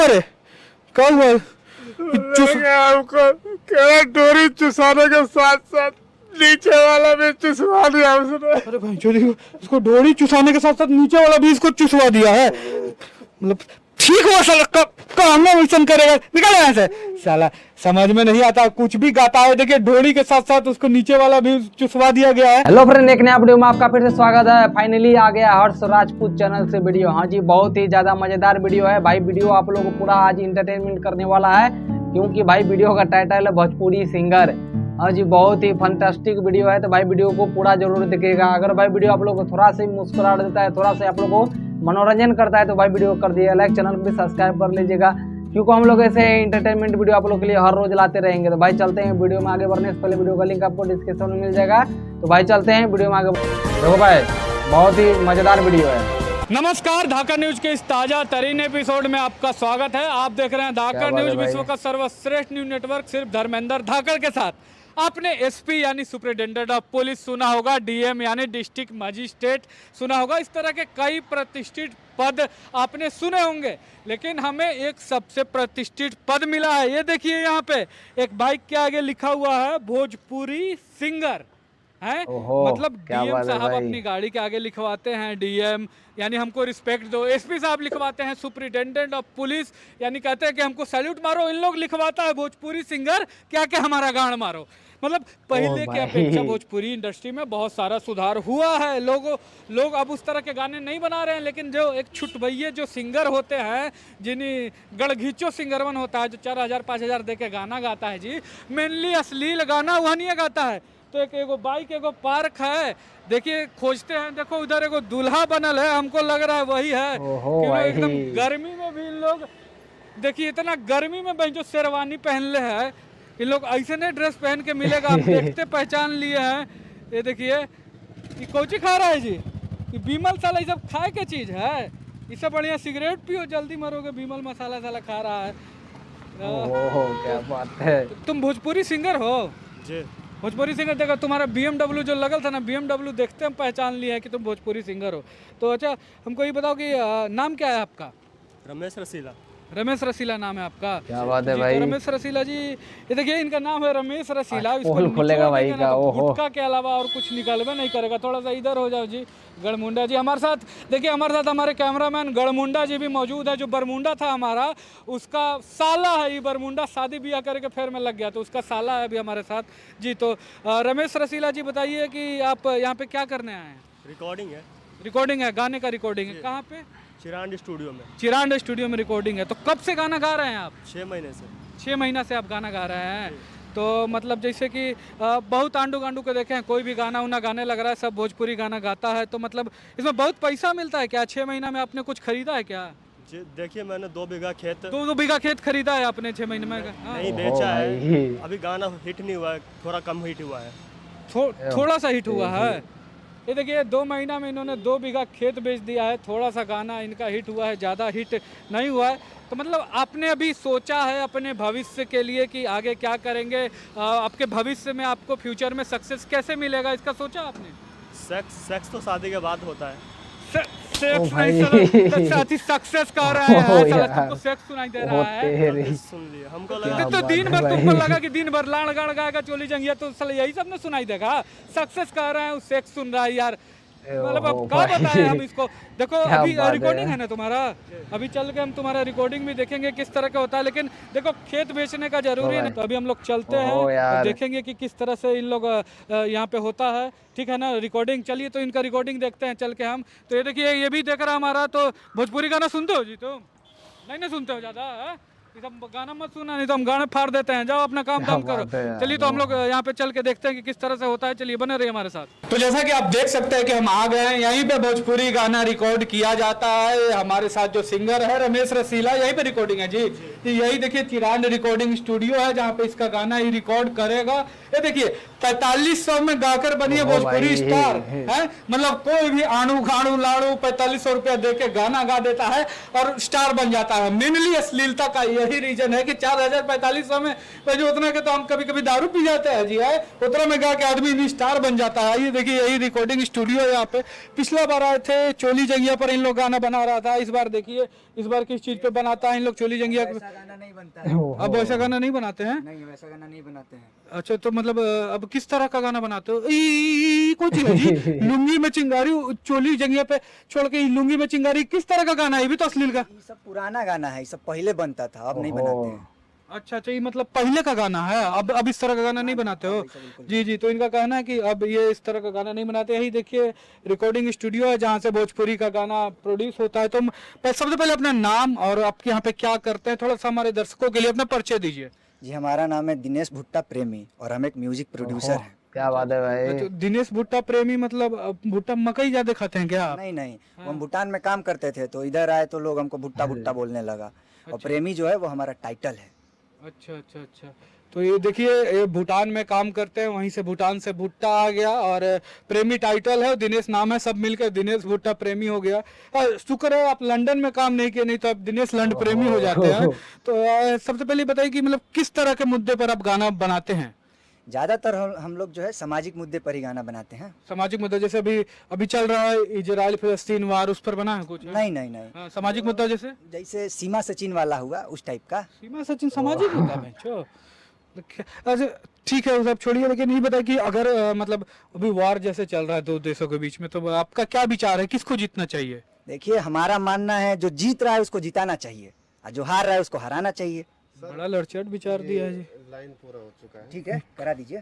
हुआ रे? क्या हुआ? हमको केवल डोरी चुसाने के साथ साथ नीचे वाला भी चुसवा दिया उसने। अरे भाई जो देखो, उसको डोरी चुसाने के साथ साथ नीचे वाला भी इसको चुसवा दिया है। मतलब ठीक हुआ साला, काम में मिशन करेगा, निकल यहाँ से साला। समझ में नहीं आता, कुछ भी गाता है। देखिए डोरी के साथ साथ उसको नीचे वाला भी चुसवा दिया गया है। हेलो फ्रेंड, एक नया वीडियो में आपका फिर से स्वागत है। फाइनली आ गया हर्ष राजपूत चैनल से वीडियो। हाँ जी, बहुत ही ज्यादा मजेदार वीडियो है भाई। वीडियो आप लोगों को पूरा आज इंटरटेनमेंट करने वाला है, क्योंकि भाई वीडियो का टाइटल है भोजपुरी सिंगर। हाँ जी, बहुत ही फंटास्टिक वीडियो है, तो भाई वीडियो को पूरा जरूर देखिएगा। अगर भाई वीडियो आप लोग को थोड़ा सा मुस्कुरा देता है, थोड़ा सा आप लोग को मनोरंजन करता है, तो भाई वीडियो कर दिए लाइक, चैनल को भी सब्सक्राइब कर लीजिएगा, क्योंकि हम लोग ऐसे इंटरटेनमेंट वीडियो आप लोग के लिए हर रोज लाते रहेंगे। तो भाई चलते हैं वीडियो में आगे बढ़ने से पहले, वीडियो का लिंक आपको डिस्क्रिप्शन में मिल जाएगा। तो भाई चलते हैं वीडियो में आगे। देखो भाई, बहुत ही मजेदार वीडियो है। नमस्कार, धाकर न्यूज के इस ताजा तरीन एपिसोड में आपका स्वागत है। आप देख रहे हैं धाकर न्यूज, विश्व का सर्वश्रेष्ठ न्यूज नेटवर्क, सिर्फ धर्मेंद्र धाकर के साथ। आपने एसपी यानी सुपरिटेंडेंट ऑफ पुलिस सुना होगा, डीएम यानी डिस्ट्रिक्ट मजिस्ट्रेट सुना होगा, इस तरह के कई प्रतिष्ठित पद आपने सुने होंगे। लेकिन हमें एक सबसे प्रतिष्ठित पद मिला है। ये देखिए, यहाँ पे एक बाइक के आगे लिखा हुआ है भोजपुरी सिंगर है। मतलब डीएम साहब अपनी गाड़ी के आगे लिखवाते हैं डीएम, यानी हमको रिस्पेक्ट दो। एसपी साहब लिखवाते हैं सुपरिटेंडेंट ऑफ पुलिस, यानी कहते हैं कि हमको सैल्यूट मारो। इन लोग लिखवाता है भोजपुरी सिंगर, क्या क्या हमारा गान मारो। मतलब पहले की अपेक्षा भोजपुरी इंडस्ट्री में बहुत सारा सुधार हुआ है। लोग अब उस तरह के गाने नहीं बना रहे हैं, लेकिन जो एक छुटभैये जो सिंगर होते हैं, जिन्हें गढ़घीचो सिंगरवन होता है, जो 4000 5000 दे के गाना गाता है जी, मेनली अश्लील गाना वह नहीं गाता है। तो एक एगो बाइक एगो पार्क है, देखिए खोजते हैं, देखो उधर एगो दूल्हा बनल है, हमको लग रहा है वही है। कि एकदम गर्मी में भी इन लोग, देखिए इतना गर्मी में भाई जो शेरवानी पहन ले है, इन लोग ऐसे नहीं ड्रेस पहन के मिलेगा, हम देखते पहचान लिए हैं। ये देखिए, ये कौची खा रहा है जी? ये बीमल साला ये सब खाए के चीज है? इससे बढ़िया सिगरेट पियो, जल्दी मरोगे। बीमल मसाला साला खा रहा है। क्या बात है। तुम भोजपुरी सिंगर हो जी, भोजपुरी सिंगर। देखो तुम्हारा BMW जो लगल था ना, BMW देखते हम पहचान लिए हैं कि तुम भोजपुरी सिंगर हो। तो अच्छा, हमको ये बताओ कि नाम क्या है आपका? रमेश रसीला। रमेश रसीला नाम है आपका? क्या बात है जी, भाई। तो रमेश रसीला जी, ये देखिए इनका नाम है रमेश रसीला। पोल खोलेगा भाई का। गुटखा के अलावा और कुछ निकलवे नहीं करेगा। थोड़ा सा इधर हो जाओ जी। गढ़मुंडा जी हमारे साथ, देखिए हमारे साथ हमारे कैमरामैन गढ़मुंडा जी भी मौजूद है। जो बरमुंडा था हमारा, उसका साला है ये बरमुंडा, शादी ब्याह करके फेर में लग गया, तो उसका साला है अभी हमारे साथ जी। तो रमेश रसीला जी बताइए कि आप यहाँ पे क्या करने आए हैं? रिकॉर्डिंग है। रिकॉर्डिंग है, गाने का रिकॉर्डिंग है। कहाँ पे? चिरांड स्टूडियो में। चिरांड स्टूडियो में रिकॉर्डिंग है। तो कब से गाना गा रहे हैं आप? 6 महीने से। 6 महीना से आप गाना गा रहे हैं। तो मतलब जैसे कि बहुत आंडू गांडू को देखे हैं, कोई भी गाना उना गाने लग रहा है, सब भोजपुरी गाना गाता है। तो मतलब इसमें बहुत पैसा मिलता है क्या? 6 महीना में आपने कुछ खरीदा है क्या? जी, देखिए मैंने 2 बीघा खेत। 2 बीघा खेत खरीदा है आपने 6 महीने में? हाँ। नहीं बेचा है, अभी गाना हिट नहीं हुआ है, थोड़ा कम हिट हुआ है। थोड़ा सा हिट हुआ है। ये देखिए 2 महीना में इन्होंने 2 बीघा खेत बेच दिया है। थोड़ा सा गाना इनका हिट हुआ है, ज़्यादा हिट नहीं हुआ है। तो मतलब आपने अभी सोचा है अपने भविष्य के लिए कि आगे क्या करेंगे? आपके भविष्य में आपको फ्यूचर में सक्सेस कैसे मिलेगा, इसका सोचा आपने? सेक्स तो शादी के बाद होता है। सक्सेस कर रहा है, तुमको सेक्स सुनाई दे रहा है। सुन लिया, हमको लगा तो दिन भर तुमको लगा कि दिन भर लाड़ गाड़ गाएगा, चोली जंगिया, तो साला यही सब ना सुनाई देगा। सक्सेस कर रहे हैं, सेक्स सुन रहा है यार। मतलब अब क्या बताएं हम इसको। देखो अभी रिकॉर्डिंग है ना तुम्हारा, अभी चल के हम तुम्हारा रिकॉर्डिंग भी देखेंगे किस तरह का होता है। लेकिन देखो खेत बेचने का जरूरी है ना, तो अभी हम लोग चलते हैं और देखेंगे कि किस तरह से इन लोग यहाँ पे होता है। ठीक है ना, रिकॉर्डिंग। चलिए तो इनका रिकॉर्डिंग देखते हैं चल के हम। तो ये देखिए, ये भी देख रहा हमारा। तो भोजपुरी गाना सुनते हो जी तुम? नहीं सुनते हो ज़्यादा? सब गाना मत सुना, नहीं तो हम गाने फाड़ देते हैं। जाओ अपना काम धाम करो। चलिए तो हम लोग यहाँ पे चल के देखते हैं कि किस तरह से होता है। चलिए बने रहिए हमारे साथ। तो जैसा कि आप देख सकते हैं कि हम आ गए हैं, यहीं पे भोजपुरी गाना रिकॉर्ड किया जाता है। हमारे साथ जो सिंगर है रमेश रसीला, यहीं पे रिकॉर्डिंग है जी। यही देखिए चिरांड रिकॉर्डिंग स्टूडियो है, जहाँ पे इसका गाना ही रिकॉर्ड करेगा। ये देखिए 4500 में गाकर बनी है ओ भोजपुरी भाई। स्टार है। मतलब कोई भी आणू खाणू लाड़ू 4500 रुपया दे के गाना गा देता है और स्टार बन जाता है। मेनली अश्लीलता का यही रीजन है कि 4500 में जो उतना के तो हम कभी कभी दारू पी जाते हैं जी है, उतना में गा के आदमी स्टार बन जाता है। ये देखिए यही रिकॉर्डिंग स्टूडियो है यहाँ पे। पिछला बार आए थे चोली जंगिया पर इन लोग गाना बना रहा था। इस बार देखिए इस बार किस चीज पे बनाता है इन लोग चोली जंगिया। वैसा गाना नहीं बनता है। अब वैसा गाना नहीं बनाते हैं। नहीं वैसा गाना नहीं बनाते हैं। अच्छा तो मतलब अब किस तरह का गाना बनाते हो? कुछ नहीं जी, लुंगी में चिंगारी चोली जंगिया पे छोड़ के लुंगी में चिंगारी किस तरह का गाना है? ये भी तो अश्लील का। ये सब पुराना गाना है, ये सब पहले बनता था, अब नहीं बनाते हैं। अच्छा अच्छा, ये मतलब पहले का गाना है, अब इस तरह का गाना नहीं बनाते हो? जी जी, तो इनका कहना है कि अब ये इस तरह का गाना नहीं बनाते। यही देखिए रिकॉर्डिंग स्टूडियो है जहाँ से भोजपुरी का गाना प्रोड्यूस होता है। तो सबसे पहले अपना नाम और आपके यहाँ पे क्या करते हैं थोड़ा सा हमारे दर्शकों के लिए अपना परिचय दीजिए। जी हमारा नाम है दिनेश भुट्टा प्रेमी और हम एक म्यूजिक प्रोड्यूसर हैं। क्या बात है भाई। तो दिनेश भुट्टा प्रेमी मतलब भुट्टा मकई ज्यादा खाते हैं क्या आप? नहीं नहीं, वो हम भूटान में काम करते थे तो इधर आए तो लोग हमको भुट्टा भुट्टा बोलने लगा। और प्रेमी जो है वो हमारा टाइटल है। अच्छा अच्छा अच्छा, तो ये देखिए ये भूटान में काम करते हैं, वहीं से भूटान से भुट्टा आ गया और प्रेमी टाइटल है, दिनेश नाम है, सब मिलकर दिनेश भुट्टा प्रेमी हो गया। शुक्र है आप लंदन में काम नहीं किए, नहीं तो आप दिनेश लंड प्रेमी हो जाते हैं। तो सबसे पहले बताइए कि मतलब किस तरह के मुद्दे पर आप गाना बनाते हैं? ज्यादातर हम लोग जो है सामाजिक मुद्दे पर ही गाना बनाते हैं। सामाजिक मुद्दा जैसे अभी चल रहा है इजराइल फिलिस्तीन वार, उस पर बना है कुछ? नहीं नहीं नहीं, हाँ, सामाजिक मुद्दा जैसे जैसे सीमा सचिन वाला हुआ उस टाइप का। सीमा सचिन सामाजिक मुद्दा में छो। अच्छा ठीक है, वो सब छोड़िए, लेकिन ये बताइए कि अगर मतलब अभी वार जैसे चल रहा है दो देशों के बीच में, तो आपका क्या विचार है, किसको जीतना चाहिए? देखिए हमारा मानना है जो जीत रहा है उसको जिताना चाहिए और जो हार रहा है उसको हराना चाहिए। बड़ा लड़चट विचार दिया है जी। लाइन पूरा हो चुका है। ठीक है, करा दीजिए।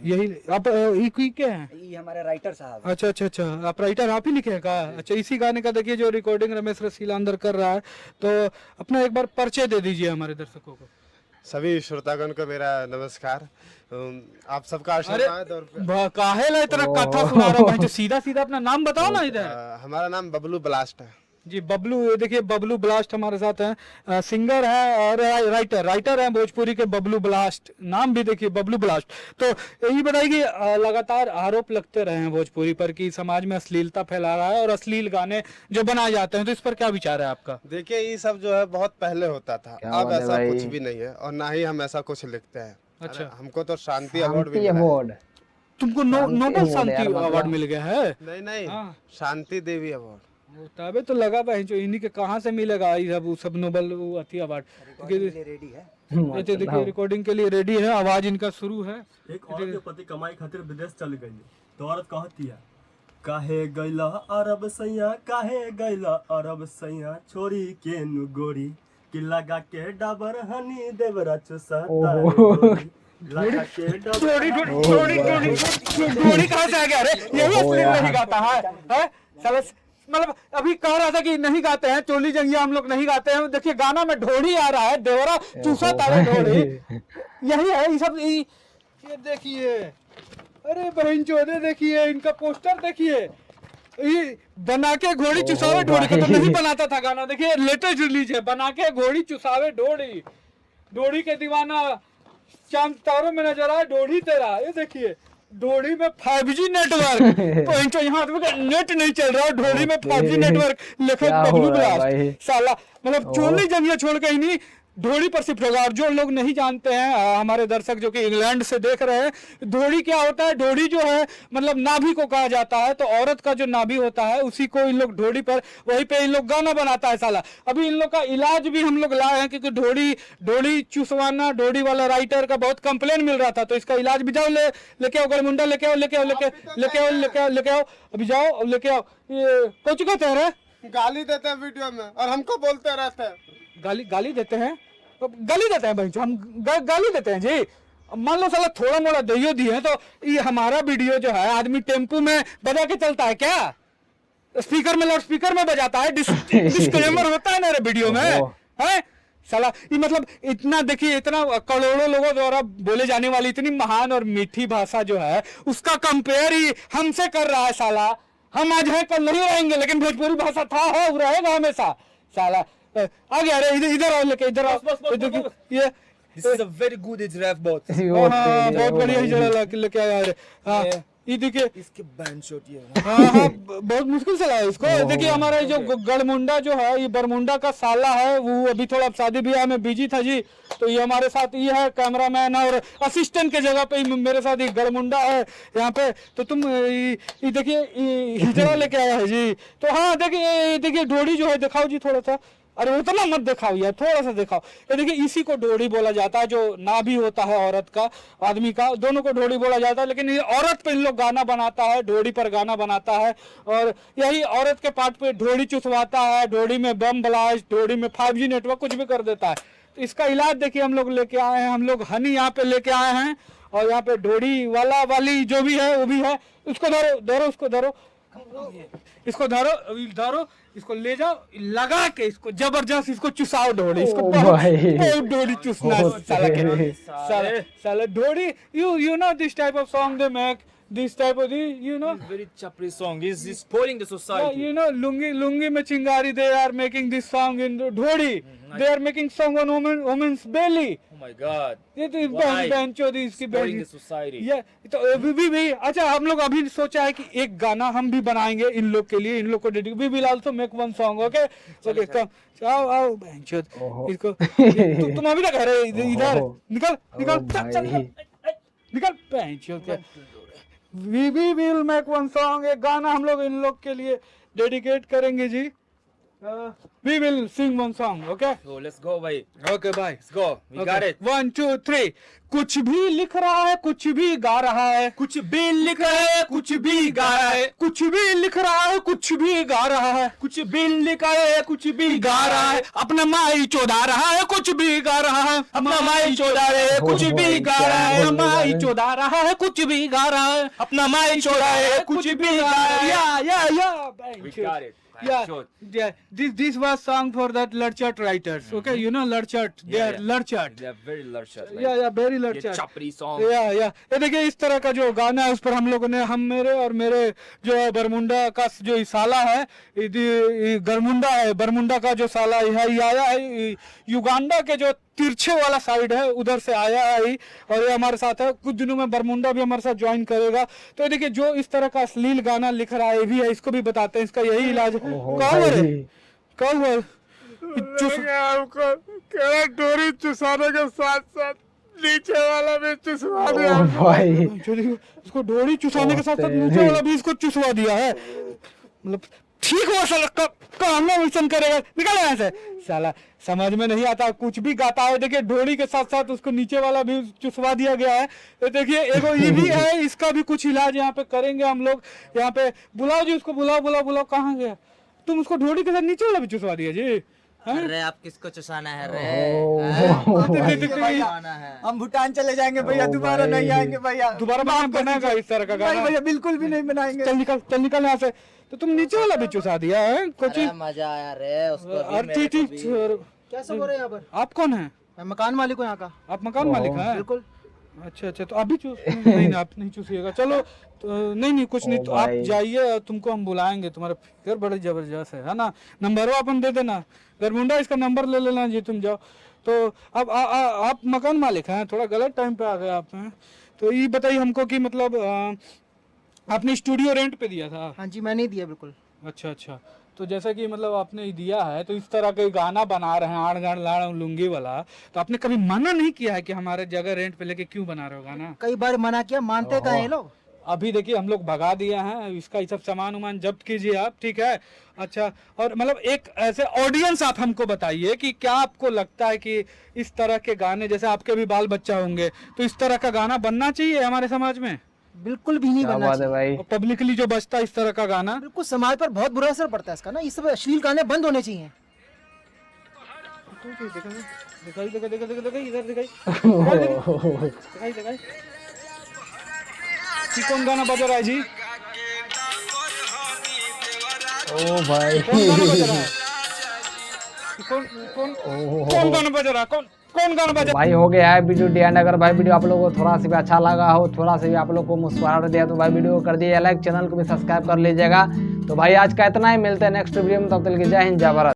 यही आप ये क्या है? ये हमारे राइटर साहब हैं। अच्छा अच्छा अच्छा, आप राइटर आप ही लिखे हैं का? अच्छा, इसी गाने का देखिए जो रिकॉर्डिंग रमेश रसीला अंदर कर रहा है, तो अपना एक बार परिचय दे दीजिए हमारे दर्शकों को। सभी श्रोतागण को मेरा नमस्कार। आप सबका आशीर्वाद और काहे ला इतना कथा सुना रहा है? सीधा सीधा अपना नाम बताओ ना इधर। हमारा नाम बबलू ब्लास्ट है जी। बबलू, ये देखिए बबलू ब्लास्ट हमारे साथ हैं, सिंगर है और राइटर है भोजपुरी के बबलू ब्लास्ट, नाम भी देखिए बबलू ब्लास्ट। तो यही बताइए कि लगातार आरोप लगते रहे हैं भोजपुरी पर कि समाज में अश्लीलता फैला रहा है और अश्लील गाने जो बनाए जाते हैं, तो इस पर क्या विचार है आपका? देखिए ये सब जो है बहुत पहले होता था, अब ऐसा कुछ भी नहीं है और ना ही हम ऐसा कुछ लिखते हैं। अच्छा, हमको तो शांति अवार्ड भी मिला है। अवार्ड तुमको नोबेल शांति अवार्ड मिल गया है? नहीं नहीं, हाँ। शांति देवी अवार्ड। तबे तो लगा भाई जो इन्हीं के कहाँ से मिलेगा ये सब नोबेल अथी अवार्ड। रेडी है। ये तो देखिए रिकॉर्डिंग के लिए रेडी है, आवाज इनका शुरू है। एक औरत के पति कमाई खातिर विदेश चल गई तो औरत कहती है, काहे गैला अरब सैया, काहे गैला अरब सैया, छोरी के नु गोरी कि लगा के डाबर हनी देवरा चुसाता रे गोरी, लगा के डोरी कहाँ से आ गया? अरे यही अश्लील नहीं गाता है? साला मतलब अभी कह रहा था कि नहीं गाते हैं चोली जंगिया, हम लोग नहीं गाते हैं। देखिए गाना में ढोड़ी आ रहा है, देवरा चूसा तारे ढोड़ी, यही है ये सब। ये देखिए, अरे बहन चोदे देखिए इनका पोस्टर देखिए, ये बना के घोड़ी चुसावे ढोड़ी का तो नहीं बनाता था गाना। देखिए लेटेस्ट रिलीज है, बना के घोड़ी चुसावे ढोड़ी, डोड़ी के दीवाना चांद तारों में नजर आए ढोड़ी तेरा। ये देखिए ढोड़ी में 5G नेटवर्क, तो यहाँ नेट नहीं चल रहा है, ढोड़ी में 5G नेटवर्क लिखे बबलू ब्लास्ट। साला मतलब चोली जंगिया छोड़ के ही नहीं, ढोड़ी पर सिर्फ होगा। और जो लोग नहीं जानते हैं हमारे दर्शक जो कि इंग्लैंड से देख रहे हैं, ढोड़ी क्या होता है? ढोड़ी जो है मतलब नाभि को कहा जाता है, तो औरत का जो नाभि होता है उसी को इन लोग ढोड़ी पर, वहीं पे इन लोग गाना बनाता है साला। अभी इन लोग का इलाज भी हम लोग लाए हैं क्योंकि ढोड़ी चुसवाना, ढोड़ी वाला राइटर का बहुत कंप्लेन मिल रहा था, तो इसका इलाज भी जाओ लेके आओ, गलमुंडा लेके आओ, अभी जाओ लेके आओ। ये कुछ कहते हैं, गाली देते हैं वीडियो में और हमको बोलते रहते हैं। गाली देते हैं, तो गाली देते हैं भाई, जो हम गाली देते हैं जी। मान लो साला थोड़ा मोड़ा दहियो दिए तो ये हमारा वीडियो जो है आदमी टेम्पू में बजा के चलता है क्या? स्पीकर में, लाउड स्पीकर में बजाता है, डिस्क्लेमर होता है ना वीडियो में, है साला। ये मतलब इतना देखिए, इतना करोड़ों लोगों द्वारा बोले जाने वाली इतनी महान और मीठी भाषा जो है, उसका कंपेयर ही हमसे कर रहा है साला। हम आज हैं कल नहीं रहेंगे, लेकिन भोजपुरी भाषा था है, वो रहेगा हमेशा साला। आ गया, अरे इधर आओ, लेके इधर आओ। This is a very good rap boat. हाँ बहुत बढ़िया हिजड़ा लेके आया है। हाँ ये देखिए इसके बैंड शॉट ये हाँ बहुत मुश्किल से लाया इसको। देखिए हमारे जो गढ़मुंडा जो है ये बरमुंडा का साला है, वो अभी थोड़ा शादी ब्याह में बिजी था जी, तो ये हमारे साथ ये है कैमरामैन और असिस्टेंट के जगह पे मेरे साथ ये गढ़मुंडा है यहाँ पे। तो तुम ये देखिए हिजड़ा लेके आया है जी। तो हाँ देखिए ढोड़ी जो है दिखाओ जी थोड़ा सा। अरे उतना मत दिखाओ यार, थोड़ा सा दिखाओ। ये देखिए इसी को ढोड़ी बोला जाता है, जो नाभि होता है औरत का आदमी का, दोनों को ढोड़ी बोला जाता है। लेकिन ये औरत पे इन लोग गाना बनाता है, ढोड़ी पर गाना बनाता है, और यही औरत के पार्ट पे ढोड़ी चुसवाता है, ढोड़ी में बम ब्लास्ट, ढोड़ी में 5G नेटवर्क कुछ भी कर देता है। तो इसका इलाज देखिए हम लोग लेके आए हैं, हम लोग हनी यहाँ पे लेके आए हैं, और यहाँ पे ढोड़ी वाली जो भी है वो भी है। उसको धरो उसको धरो, इसको धरो इसको ले जाओ, लगा के इसको जबरदस्त इसको चुसाओ ढोड़ी, इसको बहुत ढोड़ी चुसना साला ढोड़ी। You know this type of song they make, this type of you know very chapri song. Is spoiling the society. you know lungi में चिंगारी, they are making this song in ढोड़ी, they are making song on woman's belly. Oh my God. ये तो बेंचोदी इसकी Spoiling the society. ये तो भी अच्छा हम लोग अभी सोचा है कि एक गाना हम भी बनाएंगे इन लोग के लिए, इन लोग को dedicate. We will also make one song. Okay come आओ बेंचोद इसको तुम अभी तक अरे इधर निकल बेंचोद। We will make one song, एक गाना हम लोग इन लोग के लिए डेडिकेट करेंगे जी। We will sing one song, okay? So let's go, bhai. Okay, bye. Let's go. We got it. 1, 2, 3. कुछ भी लिख रहा है, कुछ भी गा रहा है, कुछ भी लिख रहा है, कुछ भी गा रहा है, कुछ भी लिख रहा है, कुछ भी गा रहा है, कुछ भी लिख रहा है, कुछ भी गा रहा है, अपना माई चोदा रहा है, कुछ भी गा रहा है, अपना माई चोदा रहा है, कुछ भी गा रहा है, माई चोदा रहा है, कुछ भी गा रहा है, अपना माई चोदा है, कुछ भी गा रहा है। Yeah. We got it. Yeah. This was song for that Lurchart writers. Okay, you know Lurchart. They are Lurchart. They are very Lurchart. Yeah, very ये Lurchart. chapri song. या ये देखिए इस तरह का जो गाना है उस पर हम लोगों ने, हम मेरे और मेरे जो है बरमुंडा का जो साला है, गरमुंडा है, बरमुंडा का जो साला है ये आया है युगांडा के जो तिरछे वाला साइड है उधर से आया है, और ये हमारे साथ है। कुछ दिनों में बरमुंडा भी हमारे साथ ज्वाइन करेगा। तो देखिए जो इस तरह का अश्लील गाना लिख रहा है भी है, इसको भी बताते हैं, इसका यही इलाज। कौन है हमको केवल डोरी चुसाने के साथ साथ नीचे वाला भी चुसवा दिया भाई। इसको डोरी चुसाने के साथ साथ नीचे वाला भी इसको चुसवा दिया है। मतलब ठीक हो साला काम मिशन करेगा, निकल यहाँ से साला, समझ में नहीं आता, कुछ भी गाता है। देखिए ढोड़ी के साथ साथ उसको नीचे वाला भी चुसवा दिया गया है। तो देखिए एगो ये भी है, इसका भी कुछ इलाज यहाँ पे करेंगे हम लोग। यहाँ पे बुलाओ जी उसको, बुलाओ। कहाँ गया तुम? उसको ढोड़ी के साथ नीचे वाला भी चुसवा दिया जी। अरे आप किसको चुसाना है रे? हम भूटान चले जाएंगे भैया, दोबारा नहीं आएंगे भैया। दोबारा बनाएगा इस तरह का गाना भैया बिल्कुल भी नहीं बनाएंगे। चल निकल यहाँ से। तो तुम नीचे वाला भी चुसा दिया है कुछ? मजा आया रे उसको। ठीक क्या सब हो रहा है यहाँ पर? आप कौन है? मैं मकान मालिक हूँ यहाँ का। आप मकान मालिक हैं? बिल्कुल। अच्छा तो अभी चूस नहीं आप नहीं चूसिएगा। चलो तो नहीं कुछ नहीं, तो आप जाइए, तुमको हम बुलाएंगे। तुम्हारा फिगर बड़ी जबरदस्त है ना। नंबर अपन दे देना, गरमुंडा इसका नंबर ले लेना जी, तुम जाओ। तो अब आप मकान मालिक हैं, थोड़ा गलत टाइम पे आ गए आप हैं। तो ये बताइए हमको कि मतलब आपने स्टूडियो रेंट पे दिया था? हाँ जी मैंने ही दिया बिल्कुल। अच्छा तो जैसा कि मतलब आपने दिया है, तो इस तरह के गाना बना रहे हैं आड़ गाड़ लाड़ लुंगी वाला, तो आपने कभी मना नहीं किया है कि हमारे जगह रेंट पे लेके क्यों बना रहे हो गाना? कई बार मना किया, मानते कहाँ हैं लोग। अभी देखिए हम लोग भगा दिया है इसका, ये सब सामान उमान जब्त कीजिए आप, ठीक है? अच्छा, और मतलब एक ऐसे ऑडियंस आप हमको बताइए कि क्या आपको लगता है कि इस तरह के गाने, जैसे आपके भी बाल बच्चा होंगे, तो इस तरह का गाना बनना चाहिए हमारे समाज में? बिल्कुल भी नहीं बनना चाहिए भाई। पब्लिकली जो बजता है इस तरह का गाना, बिल्कुल समाज पर बहुत बुरा असर पड़ता है इसका ना। ये सब अश्लील गाने बंद होने चाहिए। दिखाई इधर कौन गाना बजा रहा है जी? ओ भाई कौन गाना बजा रहा है? कौन गाना बजा? भाई हो गया है वीडियो एंड। अगर भाई वीडियो आप लोगों को थोड़ा सा भी अच्छा लगा हो, थोड़ा सा भी आप लोग को मुस्कुराहट दिया, तो भाई वीडियो को कर दीजिए लाइक, चैनल को भी सब्सक्राइब कर लीजिएगा। तो भाई आज का इतना ही, मिलते हैं नेक्स्ट वीडियो में, तब तक के जय हिंद जय भारत।